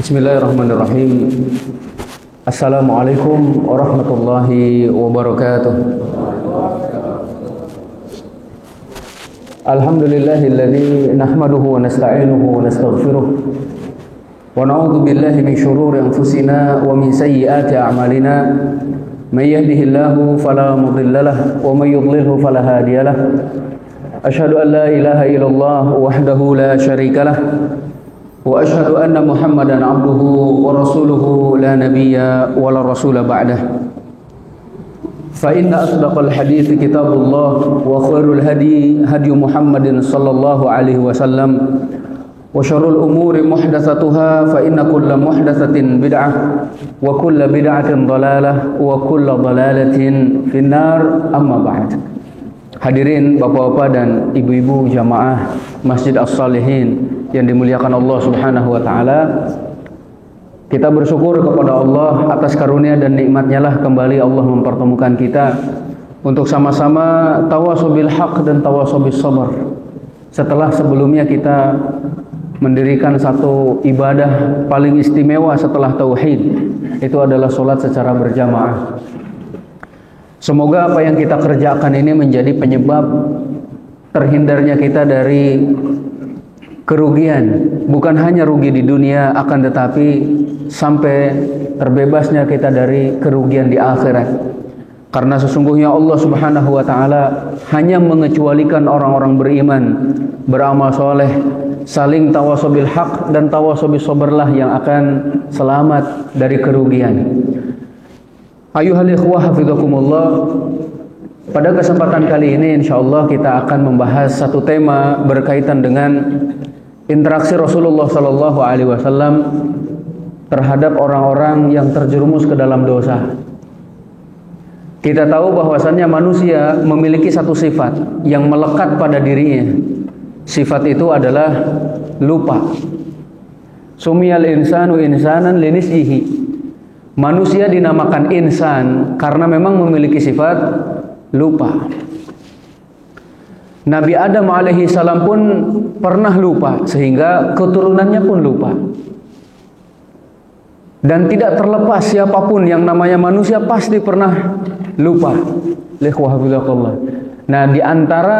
Bismillahirrahmanirrahim. Assalamualaikum warahmatullahi wabarakatuh. Alhamdulillahilladzi nahmaduhu wa nasta'inuhu wa nastaghfiruh wa na'udzu billahi min shururi anfusina wa min sayyiati a'malina. May yahdihillahu fala mudilla lahu wa may yudlilhu fala hadiya lahu. Asyhadu an la ilaha illallah wahdahu la syarika lah wa asyhadu anna Muhammadan abduhu wa rasuluhu la nabiyya wa la rasula ba'dah. Fa inna asdaqal hadithi kitabullah wa khairul hadi Muhammadin sallallahu alaihi wasallam wa syarrul umuri muhdatsatuha fa inna kulla muhdatsatin bid'ah wa kulla bid'atin dhalalah wa kulla dhalalatin finnar, amma ba'd. Hadirin bapak-bapak dan ibu-ibu jamaah Masjid As-Salihin yang dimuliakan Allah Subhanahu wa taala. Kita bersyukur kepada Allah atas karunia dan nikmat-Nya lah kembali Allah mempertemukan kita untuk sama-sama tawasau bil haq dan tawasau bis sabr. Setelah sebelumnya kita mendirikan satu ibadah paling istimewa setelah tauhid, itu adalah salat secara berjamaah. Semoga apa yang kita kerjakan ini menjadi penyebab terhindarnya kita dari kerugian, bukan hanya rugi di dunia, akan tetapi sampai terbebasnya kita dari kerugian di akhirat. Karena sesungguhnya Allah Subhanahu wa taala hanya mengecualikan orang-orang beriman, beramal soleh, saling tawasau bil haq dan tawasau bis sabrlah yang akan selamat dari kerugian. Ayuhal ikhwah hafizakumullah. Pada kesempatan kali ini insyaallah kita akan membahas satu tema berkaitan dengan interaksi Rasulullah sallallahu alaihi wasallam terhadap orang-orang yang terjerumus ke dalam dosa. Kita tahu bahwasannya manusia memiliki satu sifat yang melekat pada dirinya. Sifat itu adalah lupa. Sumiyal insanu insanan linisyihi. Manusia dinamakan insan karena memang memiliki sifat lupa. Nabi Adam alaihi salam pun pernah lupa sehingga keturunannya pun lupa. Dan tidak terlepas siapapun yang namanya manusia pasti pernah lupa. Nah, di antara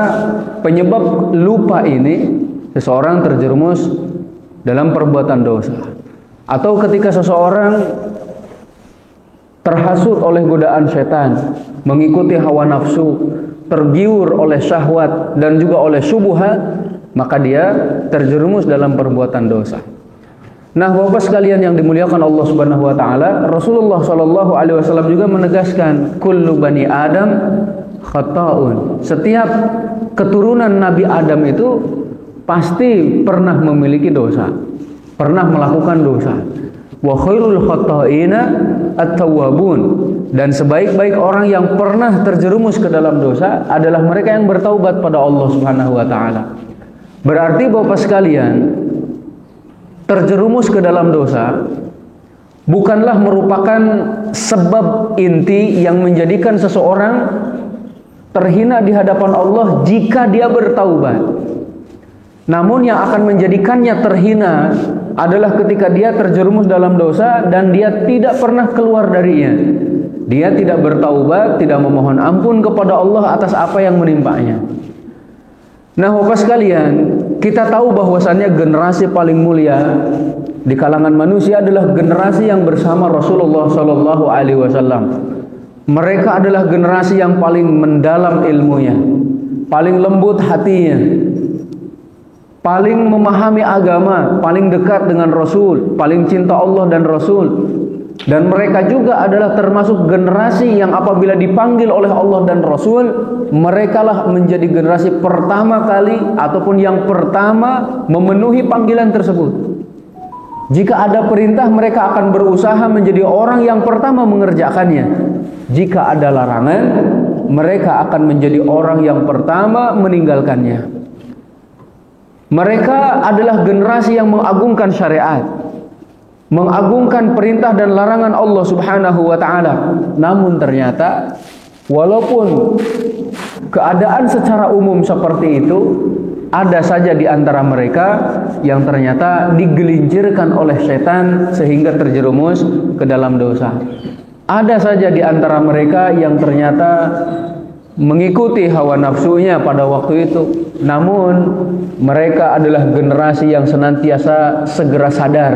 penyebab lupa ini seseorang terjerumus dalam perbuatan dosa. Atau ketika seseorang terhasut oleh godaan setan, mengikuti hawa nafsu, tergiur oleh syahwat dan juga oleh syubhat, maka dia terjerumus dalam perbuatan dosa. Nah, Bapak sekalian yang dimuliakan Allah Subhanahu wa taala, Rasulullah sallallahu alaihi wasallam juga menegaskan, kullu bani Adam khata'un. Setiap keturunan Nabi Adam itu pasti pernah memiliki dosa, pernah melakukan dosa. Wa khairul khata'ina at-tawwabun. Dan sebaik-baik orang yang pernah terjerumus ke dalam dosa adalah mereka yang bertaubat pada Allah Subhanahu wa taala. Berarti Bapak sekalian, terjerumus ke dalam dosa bukanlah merupakan sebab inti yang menjadikan seseorang terhina di hadapan Allah jika dia bertaubat. Namun yang akan menjadikannya terhina adalah ketika dia terjerumus dalam dosa dan dia tidak pernah keluar darinya. Dia tidak bertaubat, tidak memohon ampun kepada Allah atas apa yang menimpanya. Nah, Bapak sekalian, kita tahu bahwasannya generasi paling mulia di kalangan manusia adalah generasi yang bersama Rasulullah sallallahu alaihi wasallam. Mereka adalah generasi yang paling mendalam ilmunya, paling lembut hatinya, paling memahami agama, paling dekat dengan Rasul, paling cinta Allah dan Rasul. Dan mereka juga adalah termasuk generasi yang apabila dipanggil oleh Allah dan Rasul, merekalah menjadi generasi pertama kali ataupun yang pertama memenuhi panggilan tersebut. Jika ada perintah, mereka akan berusaha menjadi orang yang pertama mengerjakannya. Jika ada larangan, mereka akan menjadi orang yang pertama meninggalkannya. Mereka adalah generasi yang mengagungkan syariat, mengagungkan perintah dan larangan Allah Subhanahu wa taala. Namun ternyata walaupun keadaan secara umum seperti itu, ada saja di antara mereka yang ternyata digelincirkan oleh setan sehingga terjerumus ke dalam dosa. Ada saja di antara mereka yang ternyata mengikuti hawa nafsunya pada waktu itu, namun mereka adalah generasi yang senantiasa segera sadar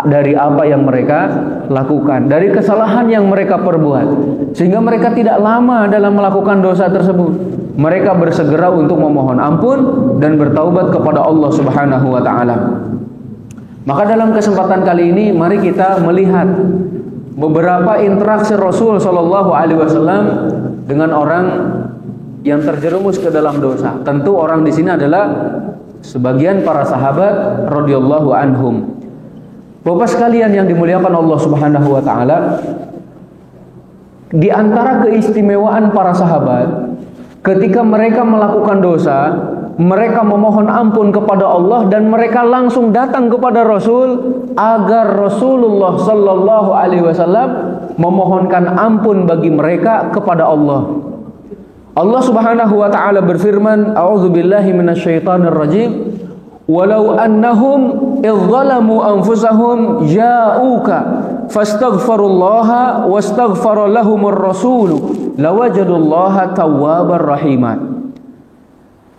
dari apa yang mereka lakukan, dari kesalahan yang mereka perbuat, sehingga mereka tidak lama dalam melakukan dosa tersebut. Mereka bersegera untuk memohon ampun dan bertaubat kepada Allah Subhanahu wa taala. Maka dalam kesempatan kali ini mari kita melihat beberapa interaksi Rasul sallallahu alaihi wasallam dengan orang yang terjerumus ke dalam dosa. Tentu orang di sini adalah sebagian para sahabat radhiyallahu anhum. Bapak sekalian yang dimuliakan Allah Subhanahu wa taala, di antara keistimewaan para sahabat ketika mereka melakukan dosa, mereka memohon ampun kepada Allah dan mereka langsung datang kepada Rasul agar Rasulullah sallallahu alaihi wasallam memohonkan ampun bagi mereka kepada Allah. Allah Subhanahu wa taala berfirman, "A'udzubillahi minasyaitonir rajim. Walau annahum idzalamu anfusahum ja'uka fastaghfirullaha wastaghfara lahumur rasulu lawajadullaha tawwabar rahima."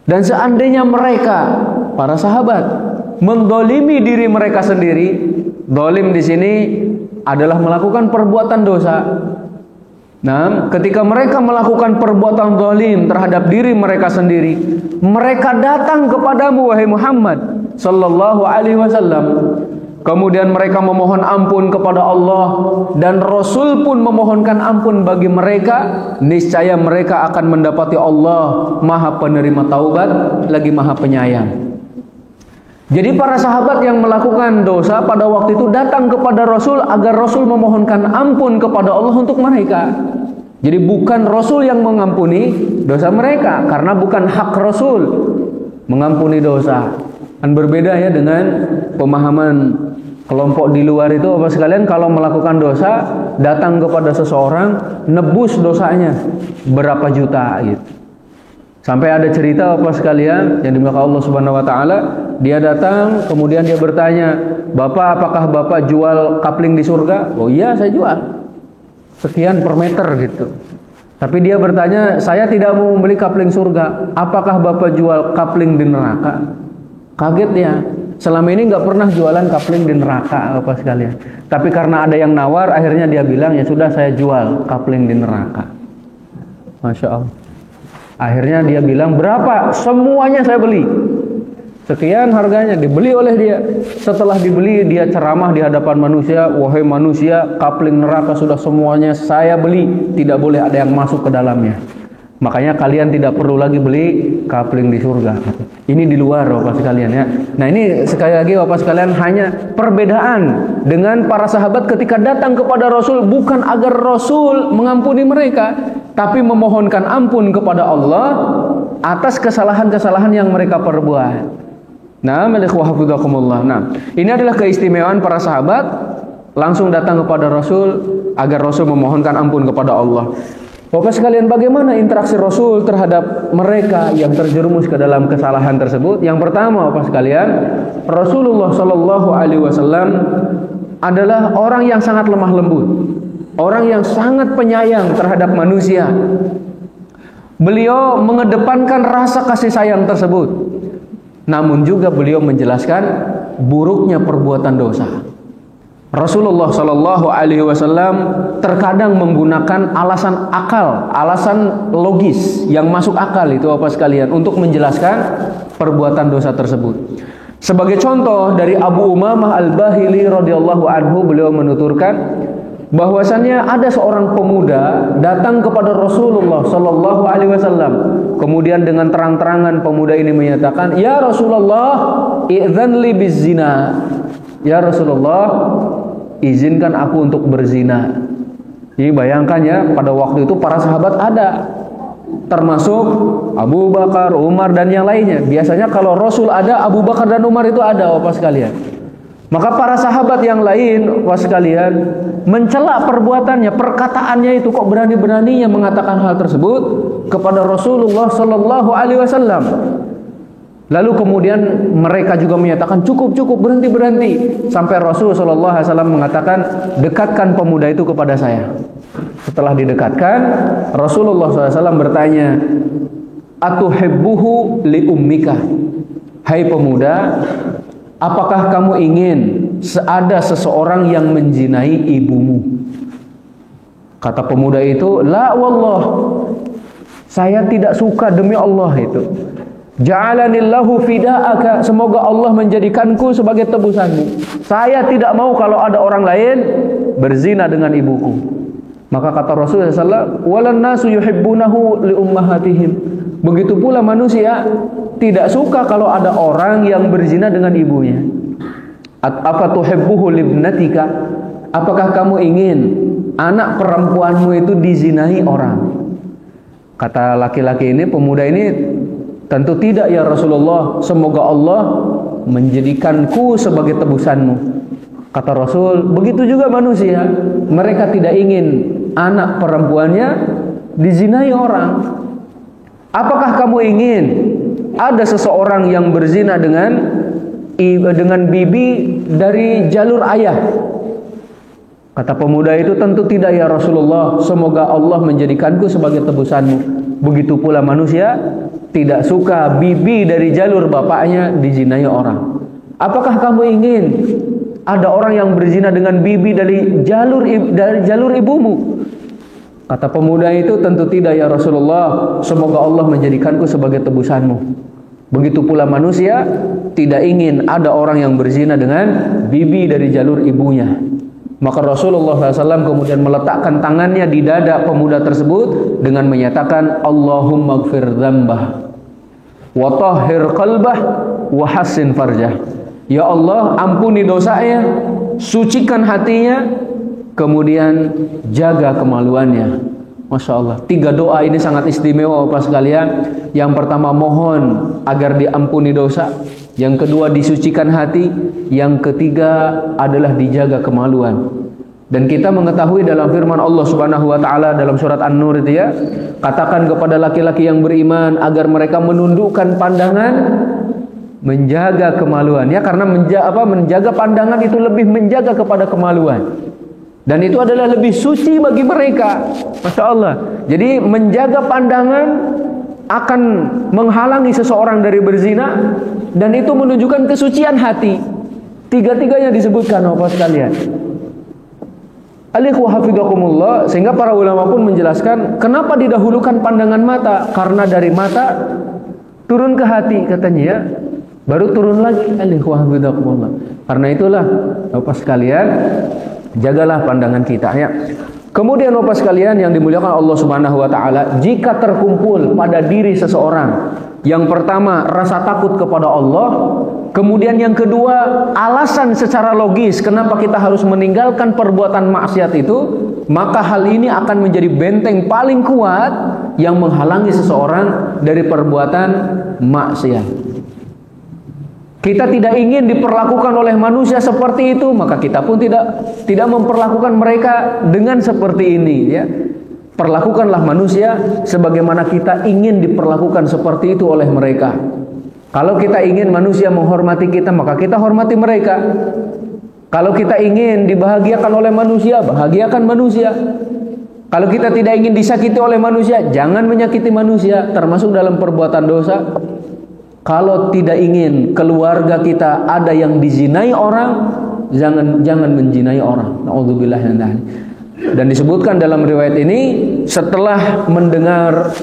Dan seandainya mereka, para sahabat, mendolimi diri mereka sendiri, dolim di sini adalah melakukan perbuatan dosa. Nah, ketika mereka melakukan perbuatan zalim terhadap diri mereka sendiri, mereka datang kepadamu wahai Muhammad sallallahu alaihi wasallam. Kemudian mereka memohon ampun kepada Allah dan Rasul pun memohonkan ampun bagi mereka, niscaya mereka akan mendapati Allah Maha penerima taubat lagi Maha penyayang. Jadi para sahabat yang melakukan dosa pada waktu itu datang kepada Rasul agar Rasul memohonkan ampun kepada Allah untuk mereka. Jadi bukan Rasul yang mengampuni dosa mereka, karena bukan hak Rasul mengampuni dosa. Dan berbeda ya dengan pemahaman kelompok di luar itu, Bapak sekalian, kalau melakukan dosa datang kepada seseorang nebus dosanya berapa juta gitu. Sampai ada cerita Bapak sekalian yang dimuliakan Allah Subhanahu wa taala, dia datang kemudian dia bertanya, "Bapak, apakah Bapak jual kapling di surga?" "Oh iya, saya jual. Sekian per meter," gitu. Tapi dia bertanya, "Saya tidak mau membeli kapling surga. Apakah Bapak jual kapling di neraka?" Kaget dia. Selama ini nggak pernah jualan kapling di neraka Bapak sekalian. Tapi karena ada yang nawar, akhirnya dia bilang, "Ya sudah, saya jual kapling di neraka." Masya Allah. Akhirnya dia bilang, "Berapa?" "Semuanya saya beli. Sekian harganya." Dibeli oleh dia. Setelah dibeli, dia ceramah di hadapan manusia, "Wahai manusia, kapling neraka sudah semuanya saya beli. Tidak boleh ada yang masuk ke dalamnya. Makanya kalian tidak perlu lagi beli kapling di surga." Ini di luar Bapak sekalian ya. Nah ini sekali lagi Bapak sekalian hanya perbedaan dengan para sahabat ketika datang kepada Rasul, bukan agar Rasul mengampuni mereka, tapi memohonkan ampun kepada Allah atas kesalahan-kesalahan yang mereka perbuat. Nah, ini adalah keistimewaan para sahabat, langsung datang kepada Rasul agar Rasul memohonkan ampun kepada Allah. Bapak sekalian, bagaimana interaksi Rasul terhadap mereka yang terjerumus ke dalam kesalahan tersebut? Yang pertama, Bapak sekalian, Rasulullah Shallallahu Alaihi Wasallam adalah orang yang sangat lemah lembut, orang yang sangat penyayang terhadap manusia. Beliau mengedepankan rasa kasih sayang tersebut, namun juga beliau menjelaskan buruknya perbuatan dosa. Rasulullah Shallallahu Alaihi Wasallam terkadang menggunakan alasan akal, alasan logis yang masuk akal itu Bapak sekalian untuk menjelaskan perbuatan dosa tersebut. Sebagai contoh dari Abu Umamah Al-Bahili radhiyallahu anhu, beliau menuturkan bahwasannya ada seorang pemuda datang kepada Rasulullah Shallallahu Alaihi Wasallam. Kemudian dengan terang-terangan pemuda ini menyatakan, "Ya Rasulullah, idzan li bizina." "Ya Rasulullah, izinkan aku untuk berzina." Jadi bayangkan ya, pada waktu itu para sahabat ada, termasuk Abu Bakar, Umar dan yang lainnya. Biasanya kalau Rasul ada, Abu Bakar dan Umar itu ada Bapak sekalian. Maka para sahabat yang lain Bapak sekalian mencela perbuatannya, perkataannya itu, kok berani-beraninya mengatakan hal tersebut kepada Rasulullah Sallallahu Alaihi Wasallam. Lalu kemudian mereka juga menyatakan cukup, berhenti. Sampai Rasul sallallahu alaihi wasallam mengatakan, dekatkan pemuda itu kepada saya. Setelah didekatkan, Rasulullah SAW bertanya, atuhibbuhu li ummika? Hai pemuda, apakah kamu ingin ada seseorang yang menzinai ibumu? Kata pemuda itu, la wallah, saya tidak suka demi Allah itu. Ja'alanillahu fida'aka, semoga Allah menjadikanku sebagai tebusanmu. Saya tidak mau kalau ada orang lain berzina dengan ibuku. Maka kata Rasulullah SAW, walan nasu yuhibbunahu li ummahatihim. Begitu pula manusia tidak suka kalau ada orang yang berzina dengan ibunya. Apa tuhibbuhu libnatika? Apakah kamu ingin anak perempuanmu itu dizinai orang? Kata laki-laki ini, pemuda ini, tentu tidak ya Rasulullah, semoga Allah menjadikanku sebagai tebusanmu. Kata Rasul, begitu juga manusia, mereka tidak ingin anak perempuannya dizinai orang. Apakah kamu ingin ada seseorang yang berzina dengan bibi dari jalur ayah? Kata pemuda itu, tentu tidak ya Rasulullah, semoga Allah menjadikanku sebagai tebusanmu. Begitu pula manusia tidak suka bibi dari jalur bapaknya dizinai orang. Apakah kamu ingin ada orang yang berzina dengan bibi dari jalur ibumu? Kata pemuda itu, tentu tidak ya Rasulullah, semoga Allah menjadikanku sebagai tebusanmu. Begitu pula manusia tidak ingin ada orang yang berzina dengan bibi dari jalur ibunya. Maka Rasulullah SAW kemudian meletakkan tangannya di dada pemuda tersebut dengan menyatakan, Allahumma gfir dzambah wa tahhir qalbah wa hassin farjah. Ya Allah, ampuni dosanya, sucikan hatinya, kemudian jaga kemaluannya. Masya Allah, 3 doa ini sangat istimewa Bapak sekalian. Yang pertama, mohon agar diampuni dosa. Yang kedua, disucikan hati. Yang ketiga adalah dijaga kemaluan. Dan kita mengetahui dalam firman Allah Subhanahu wa taala dalam surat An-Nur itu ya, katakan kepada laki-laki yang beriman agar mereka menundukkan pandangan, menjaga kemaluan ya, karena menjaga pandangan itu lebih menjaga kepada kemaluan. Dan itu adalah lebih suci bagi mereka. Masya Allah. Jadi menjaga pandangan akan menghalangi seseorang dari berzina, dan itu menunjukkan kesucian hati. 3-tiganya disebutkan Bapak sekalian. Alihu hafizakumullah. Sehingga para ulama pun menjelaskan kenapa didahulukan pandangan mata. Karena dari mata turun ke hati katanya ya, baru turun lagi. Alihu hafizakumullah. Karena itulah Bapak sekalian, jagalah pandangan kita ya. Kemudian Bapak sekalian yang dimuliakan Allah Subhanahu wa taala, jika terkumpul pada diri seseorang, yang pertama rasa takut kepada Allah, kemudian yang kedua alasan secara logis kenapa kita harus meninggalkan perbuatan maksiat itu, maka hal ini akan menjadi benteng paling kuat yang menghalangi seseorang dari perbuatan maksiat. Kita tidak ingin diperlakukan oleh manusia seperti itu, maka kita pun tidak memperlakukan mereka dengan seperti ini ya. Perlakukanlah manusia sebagaimana kita ingin diperlakukan seperti itu oleh mereka. Kalau kita ingin manusia menghormati kita, maka kita hormati mereka. Kalau kita ingin dibahagiakan oleh manusia, bahagiakan manusia. Kalau kita tidak ingin disakiti oleh manusia, jangan menyakiti manusia, termasuk dalam perbuatan dosa. Kalau tidak ingin keluarga kita ada yang dizinai orang, jangan menzinai orang. Na'udzubillah min dzalik. Dan disebutkan dalam riwayat ini, setelah mendengar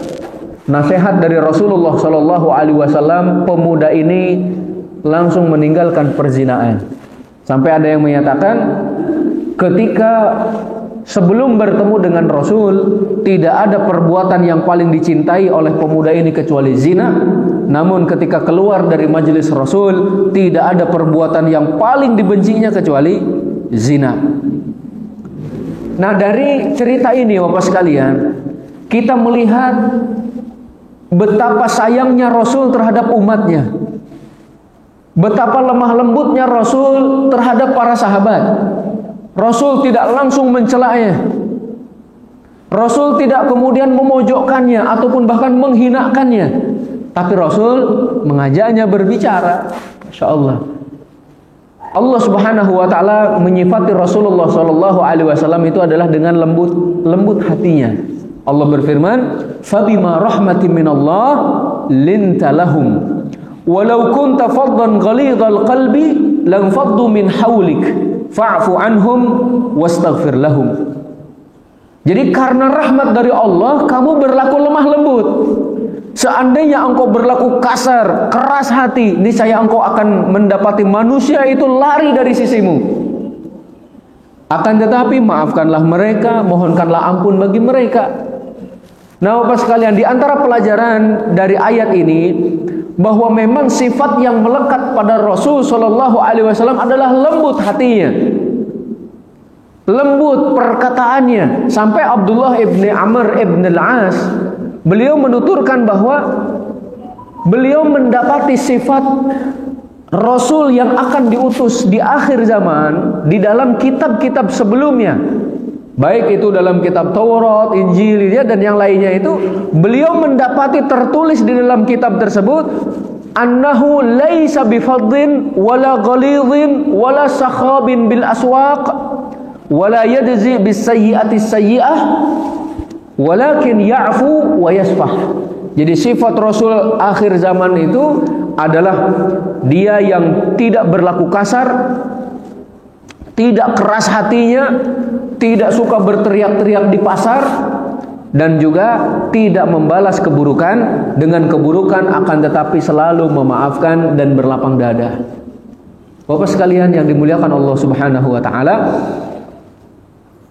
nasihat dari Rasulullah Shallallahu Alaihi Wasallam, pemuda ini langsung meninggalkan perzinaan. Sampai ada yang menyatakan, ketika sebelum bertemu dengan Rasul, tidak ada perbuatan yang paling dicintai oleh pemuda ini kecuali zina. Namun ketika keluar dari majelis Rasul, tidak ada perbuatan yang paling dibencinya kecuali zina. Nah, dari cerita ini Bapak sekalian, kita melihat betapa sayangnya Rasul terhadap umatnya. Betapa lemah lembutnya Rasul terhadap para sahabat. Rasul tidak langsung mencelanya. Rasul tidak kemudian memojokkannya ataupun bahkan menghinakannya. tapi Rasul mengajaknya berbicara. Masya Allah. Allah Subhanahu wa taala menyifati Rasulullah sallallahu alaihi wasallam itu adalah dengan lembut hatinya. Allah berfirman, "Fabima rahmatin minallah linta lahum walau kunta faddan ghalidhal qalbi lam faddu min hawlik fa'fu anhum wastaghfir lahum." Jadi karena rahmat dari Allah kamu berlaku lemah lembut. Seandainya engkau berlaku kasar, keras hati, niscaya engkau akan mendapati manusia itu lari dari sisimu. Akan tetapi maafkanlah mereka, mohonkanlah ampun bagi mereka. Nah, Bapak sekalian, di antara pelajaran dari ayat ini bahwa memang sifat yang melekat pada Rasul Shallallahu Alaihi Wasallam adalah lembut hatinya, lembut perkataannya. Sampai Abdullah ibni Amr ibn al-As, beliau menuturkan bahwa beliau mendapati sifat Rasul yang akan diutus di akhir zaman di dalam kitab-kitab sebelumnya, baik itu dalam kitab Taurat, Injil, dan yang lainnya itu, beliau mendapati tertulis di dalam kitab tersebut, annahu laisa bifaddin wala ghalidhin wala sakhabin bil aswaq wala yajzi bis sayyi'ati sayyi'ah walakin ya'fu wa yasfah. Jadi sifat Rasul akhir zaman itu adalah dia yang tidak berlaku kasar, tidak keras hatinya, tidak suka berteriak-teriak di pasar, dan juga tidak membalas keburukan dengan keburukan, akan tetapi selalu memaafkan dan berlapang dada. Bapak sekalian yang dimuliakan Allah Subhanahu wa taala,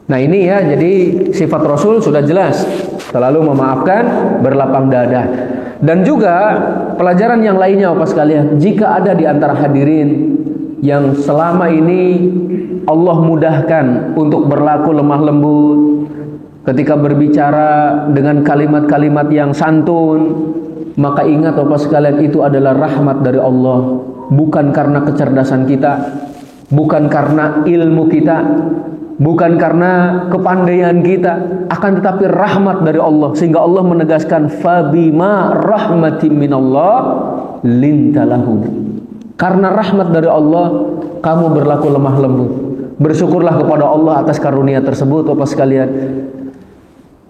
nah ini ya, jadi sifat Rasul sudah jelas, selalu memaafkan, berlapang dada. Dan juga pelajaran yang lainnya Bapak sekalian, jika ada di antara hadirin yang selama ini Allah mudahkan untuk berlaku lemah lembut ketika berbicara dengan kalimat-kalimat yang santun, maka ingat Bapak sekalian, itu adalah rahmat dari Allah, bukan karena kecerdasan kita, bukan karena ilmu kita, bukan karena kepandaian kita, akan tetapi rahmat dari Allah. Sehingga Allah menegaskan, fabima rahmatin minallah lintalahum. Karena rahmat dari Allah, kamu berlaku lemah lembut. Bersyukurlah kepada Allah atas karunia tersebut, Bapak sekalian.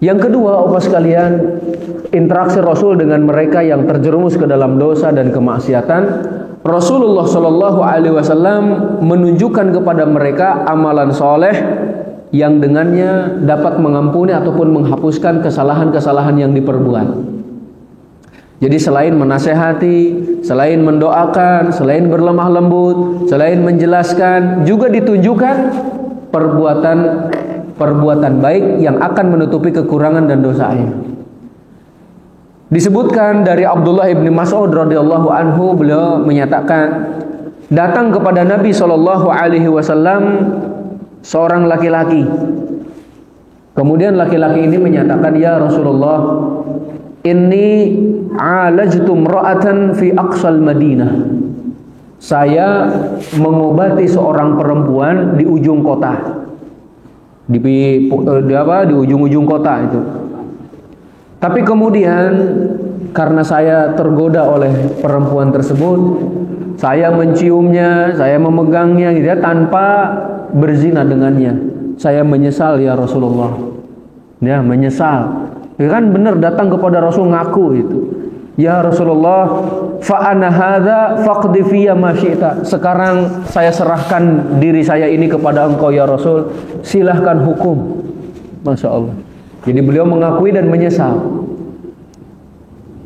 Yang kedua, Bapak sekalian, interaksi Rasul dengan mereka yang terjerumus ke dalam dosa dan kemaksiatan. Rasulullah Shallallahu Alaihi Wasallam menunjukkan kepada mereka amalan soleh yang dengannya dapat mengampuni ataupun menghapuskan kesalahan-kesalahan yang diperbuat. Jadi selain menasehati, selain mendoakan, selain berlemah lembut, selain menjelaskan, juga ditunjukkan perbuatan baik yang akan menutupi kekurangan dan dosanya. Disebutkan dari Abdullah ibn Mas'ud radhiyallahu anhu, beliau menyatakan, datang kepada Nabi Shallallahu Alaihi Wasallam seorang laki-laki. Kemudian laki-laki ini menyatakan, ya Rasulullah, inni alajtu imra'atan fi aqsal Madinah. Saya mengobati seorang perempuan di ujung kota. Di ujung-ujung kota itu. Tapi kemudian karena saya tergoda oleh perempuan tersebut, saya menciumnya, saya memegangnya gitu ya, tanpa berzina dengannya. Saya menyesal ya Rasulullah. Ya, menyesal. Ya kan benar, datang kepada Rasul ngaku itu. Ya Rasulullah, fa ana hadza faqdi fiyya ma syi'ta. Sekarang saya serahkan diri saya ini kepada engkau ya Rasul, silahkan hukum. Masya Allah. Jadi beliau mengakui dan menyesal.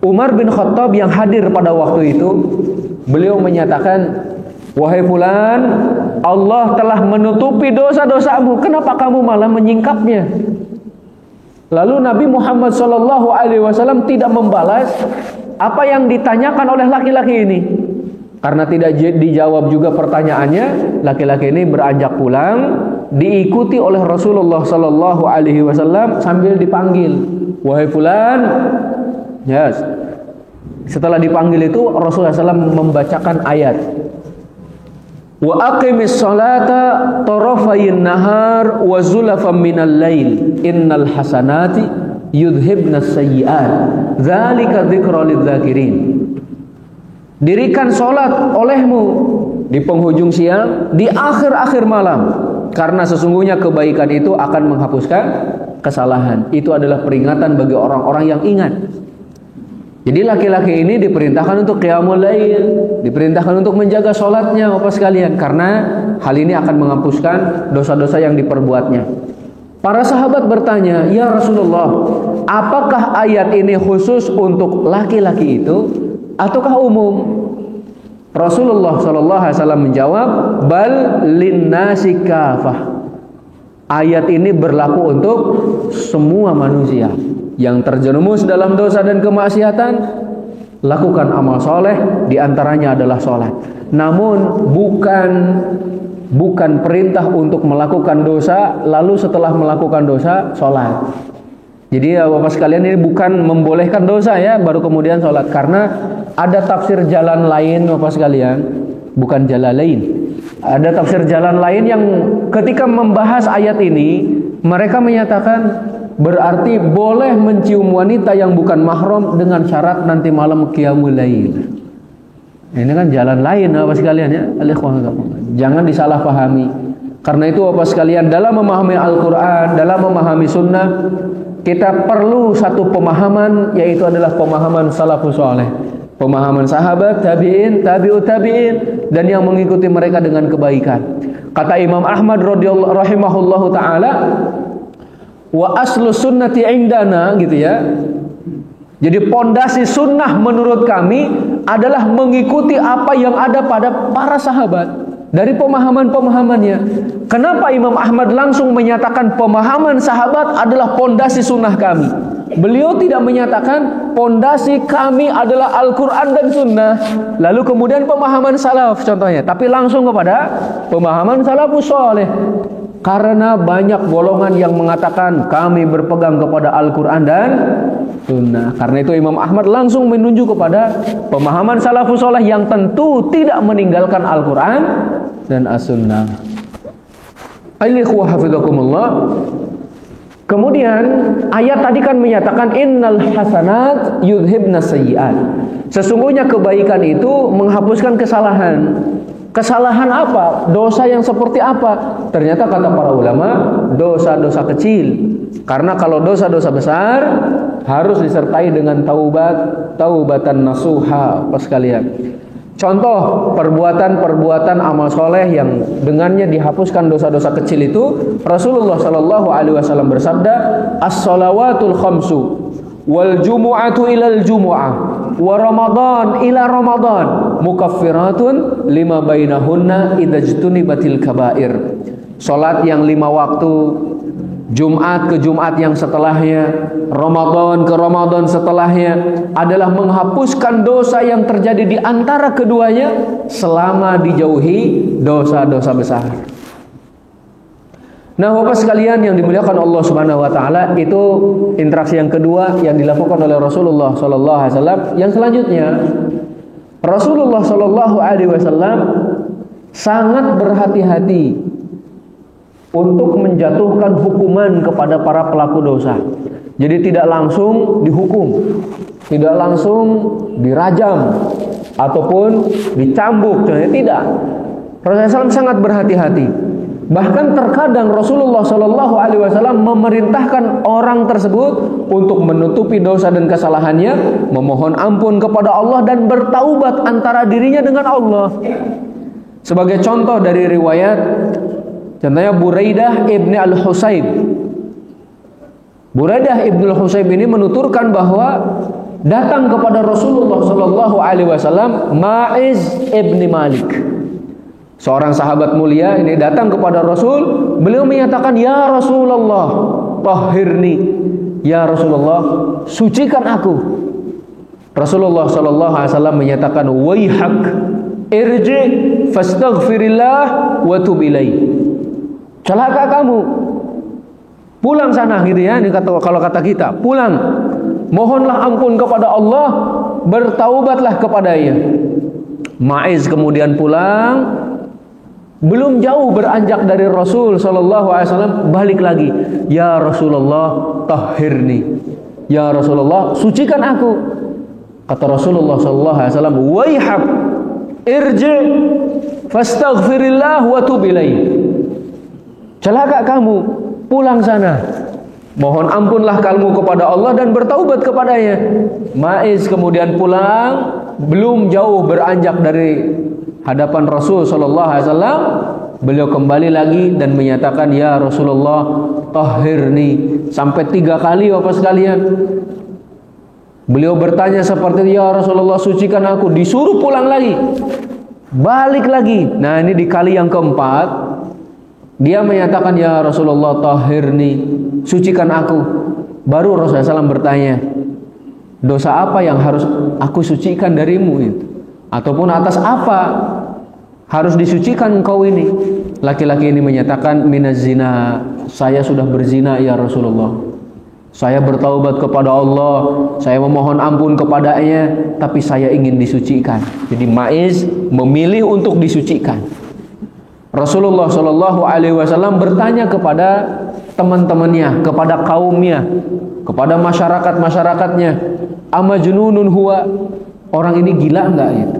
Umar bin Khattab yang hadir pada waktu itu, beliau menyatakan, wahai fulan, Allah telah menutupi dosa-dosamu, kenapa kamu malah menyingkapnya? Lalu Nabi Muhammad SAW tidak membalas apa yang ditanyakan oleh laki-laki ini. Karena tidak dijawab juga pertanyaannya, laki-laki ini beranjak pulang, diikuti oleh Rasulullah SAW sambil dipanggil, wahai fulan. Yes. Setelah dipanggil itu Rasulullah SAW membacakan ayat, wa aqimis salata tarafayin nahar wa zulafan minal lail innal hasanati yudhibnas sayyi'at dzalika dzikra lidzakirin. Dirikan sholat olehmu di penghujung siang, di akhir-akhir malam, karena sesungguhnya kebaikan itu akan menghapuskan kesalahan. Itu adalah peringatan bagi orang-orang yang ingat. Jadi laki-laki ini diperintahkan untuk qiyamul lail, diperintahkan untuk menjaga sholatnya Bapak sekalian, karena hal ini akan menghapuskan dosa-dosa yang diperbuatnya. Para sahabat bertanya, "Ya Rasulullah, apakah ayat ini khusus untuk laki-laki itu ataukah umum?" Rasulullah SAW menjawab, "Bal linnasi kafah." Ayat ini berlaku untuk semua manusia yang terjerumus dalam dosa dan kemaksiatan. Lakukan amal soleh, diantaranya adalah sholat. Namun bukan perintah untuk melakukan dosa lalu setelah melakukan dosa sholat. Jadi ya Bapak sekalian, ini bukan membolehkan dosa ya baru kemudian sholat, karena ada tafsir jalan lain Bapak sekalian, bukan jalan lain. Ada tafsir jalan lain yang ketika membahas ayat ini mereka menyatakan berarti boleh mencium wanita yang bukan mahram dengan syarat nanti malam qiyamul lail. Ini kan jalan lain Bapak sekalian ya. Jangan disalahpahami. Karena itu Bapak sekalian, dalam memahami Al-Quran, dalam memahami sunnah, kita perlu satu pemahaman, yaitu adalah pemahaman salafus saleh, pemahaman sahabat, tabi'in, tabi'ut tabi'in, dan yang mengikuti mereka dengan kebaikan. Kata Imam Ahmad radhiyallahu rahimahullahu taala, wa aslu sunnati indana, gitu ya. Jadi pondasi sunnah menurut kami adalah mengikuti apa yang ada pada para sahabat dari pemahaman-pemahamannya. Kenapa Imam Ahmad langsung menyatakan pemahaman sahabat adalah pondasi sunnah kami? Beliau tidak menyatakan pondasi kami adalah Al-Quran dan Sunnah, lalu kemudian pemahaman salaf contohnya, tapi langsung kepada pemahaman salafus saleh. Karena banyak golongan yang mengatakan kami berpegang kepada Al-Quran dan Sunnah. Karena itu Imam Ahmad langsung menunjuk kepada pemahaman salafus saleh yang tentu tidak meninggalkan Al-Quran dan As-Sunnah. Alikhwa hafizakumullah. Kemudian ayat tadi kan menyatakan innal hasanat yudhibna sayyi'at. Sesungguhnya kebaikan itu menghapuskan kesalahan. Kesalahan apa? Dosa yang seperti apa? Ternyata kata para ulama, dosa-dosa kecil. Karena kalau dosa-dosa besar harus disertai dengan taubatan nasuha, Bapak sekalian. Contoh perbuatan-perbuatan amal soleh yang dengannya dihapuskan dosa-dosa kecil itu, Rasulullah Shallallahu Alaihi Wasallam bersabda, as-salawatul khamsu wal jumu'atu ilal jumu'ah wa ramadan ila ramadan mukaffiratun lima bainahunna idajtunibatil kabair. Salat yang 5 waktu, Jumat ke Jumat yang setelahnya, Ramadan ke Ramadan setelahnya, adalah menghapuskan dosa yang terjadi di antara keduanya selama dijauhi dosa-dosa besar. Nah Bapak sekalian yang dimuliakan Allah Subhanahu wa taala, itu interaksi yang kedua yang dilakukan oleh Rasulullah sallallahu alaihi wasallam. Yang selanjutnya, Rasulullah sallallahu alaihi wasallam sangat berhati-hati untuk menjatuhkan hukuman kepada para pelaku dosa. Jadi tidak langsung dihukum, tidak langsung dirajam ataupun dicambuk, tidak. Rasulullah SAW sangat berhati-hati. Bahkan terkadang Rasulullah Shallallahu Alaihi Wasallam memerintahkan orang tersebut untuk menutupi dosa dan kesalahannya, memohon ampun kepada Allah dan bertaubat antara dirinya dengan Allah. Sebagai contoh dari riwayat, contohnya Buraidah ibni al-Husayb. Buraidah ibni al-Husayb ini menuturkan bahwa datang kepada Rasulullah Shallallahu Alaihi Wasallam Ma'iz ibni Malik, seorang sahabat mulia ini datang kepada Rasul. Beliau menyatakan, ya Rasulullah, tahhirni, ya Rasulullah, sucikan aku. Rasulullah Shallallahu Alaihi Wasallam menyatakan, waihak, irji, fastaghfirillah, wa tub ilaih. Celaka kamu, pulang sana, gitu ya. Ini kalau kata kita, pulang, mohonlah ampun kepada Allah, bertaubatlah kepadanya. Ma'iz kemudian pulang. Belum jauh beranjak dari Rasul Sallallahu Alaihi Wasallam, balik lagi, ya Rasulullah, tahhirni, ya Rasulullah, sucikan aku. Kata Rasulullah sallallahu alaihi wasallam, "Waihak, irji fastaghfirillah wa tub ilaih." Celaka kamu, pulang sana. Mohon ampunlah kamu kepada Allah dan bertaubat kepadanya. Maiz kemudian pulang, belum jauh beranjak dari hadapan Rasul sallallahu alaihi wasallam, beliau kembali lagi dan menyatakan, "Ya Rasulullah, tahhirni." Sampai 3 kali Bapak sekalian. Beliau bertanya seperti itu, "Ya Rasulullah, sucikan aku." Disuruh pulang lagi, balik lagi. Nah, ini di kali yang keempat dia menyatakan, "Ya Rasulullah, tahhirni, sucikan aku." Baru Rasulullah SAW bertanya, "Dosa apa yang harus aku sucikan darimu itu? Ataupun atas apa harus disucikan engkau ini?" Laki-laki ini menyatakan, "Minaz zina, saya sudah berzina ya Rasulullah. Saya bertaubat kepada Allah, saya memohon ampun kepadanya, tapi saya ingin disucikan." Jadi Maiz memilih untuk disucikan. Rasulullah Shallallahu Alaihi Wasallam bertanya kepada teman-temannya, kepada kaumnya, kepada masyarakatnya, "Amajnunun huwa?" Orang ini gila enggak itu?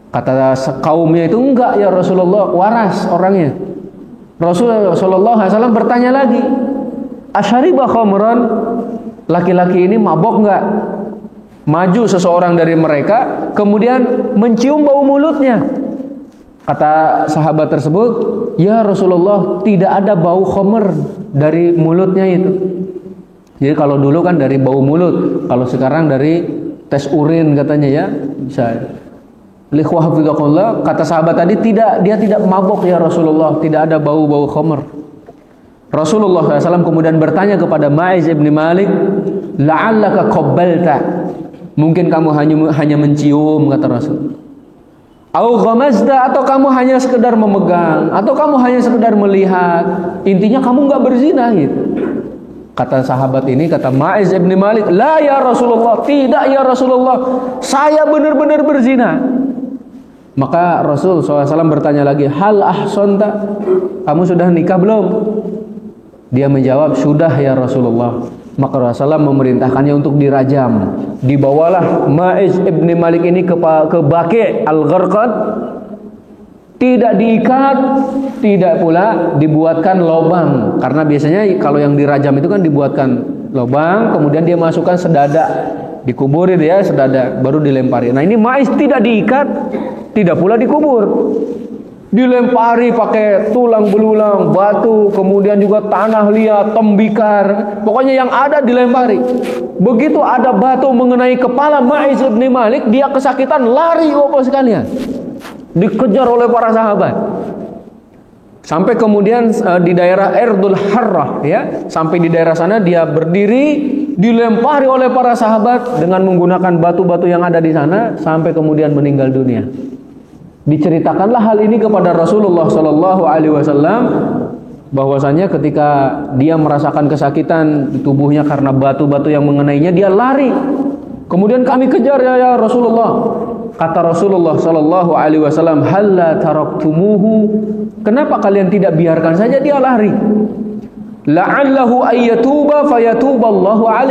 Kata kaumnya itu, "Enggak ya Rasulullah, waras orangnya." Rasulullah Shallallahu Alaihi Wasallam bertanya lagi, "Asyariba khamran?" Laki-laki ini mabok enggak? Maju seseorang dari mereka, kemudian mencium bau mulutnya. Kata sahabat tersebut, "Ya Rasulullah, tidak ada bau khamr dari mulutnya itu." Jadi kalau dulu kan dari bau mulut, kalau sekarang dari tes urin katanya ya, bisa. Likhwah fidaqullah, kata sahabat tadi, dia tidak mabok ya Rasulullah, tidak ada bau-bau khamr. Rasulullah SAW kemudian bertanya kepada Maiz ibn Malik, "La'allaka qabbalta?" Mungkin kamu hanya mencium, kata Rasul. "Au ghamazta?" atau kamu hanya sekedar memegang, atau kamu hanya sekedar melihat. Intinya kamu enggak berzina gitu. Kata sahabat ini, kata Maiz ibn Malik, "La ya Rasulullah, tidak ya Rasulullah, saya benar-benar berzina." Maka Rasul SAW bertanya lagi, "Hal ahsanta?" Kamu sudah nikah belum? Dia menjawab, "Sudah ya Rasulullah." Maka Rasulullah memerintahkannya untuk dirajam. Dibawalah Maiz ibn Malik ini ke Baqi' al-Gharqad. Tidak diikat, tidak pula dibuatkan lubang. Karena biasanya kalau yang dirajam itu kan dibuatkan lubang, kemudian dia masukkan sedada, dikuburin ya sedada, baru dilempari. Nah ini Maiz tidak diikat, tidak pula dikubur. Dilempari pakai tulang belulang, batu, kemudian juga tanah liat, tembikar. Pokoknya yang ada dilempari. Begitu ada batu mengenai kepala Maiz bin Malik, dia kesakitan, lari Bapak sekalian. Dikejar oleh para sahabat. Sampai kemudian di daerah Erdul Harrah ya, sampai di daerah sana dia berdiri, dilempari oleh para sahabat dengan menggunakan batu-batu yang ada di sana sampai kemudian meninggal dunia. Diceritakanlah hal ini kepada Rasulullah Sallallahu Alaihi Wasallam, bahwasanya ketika dia merasakan kesakitan di tubuhnya karena batu-batu yang mengenainya, dia lari. Kemudian kami kejar ya Rasulullah. Kata Rasulullah Sallallahu Alaihi Wasallam, "Halla taraktumuhu?" Kenapa kalian tidak biarkan saja dia lari? La'allahu ayyatuba fayatuballahu alaihi.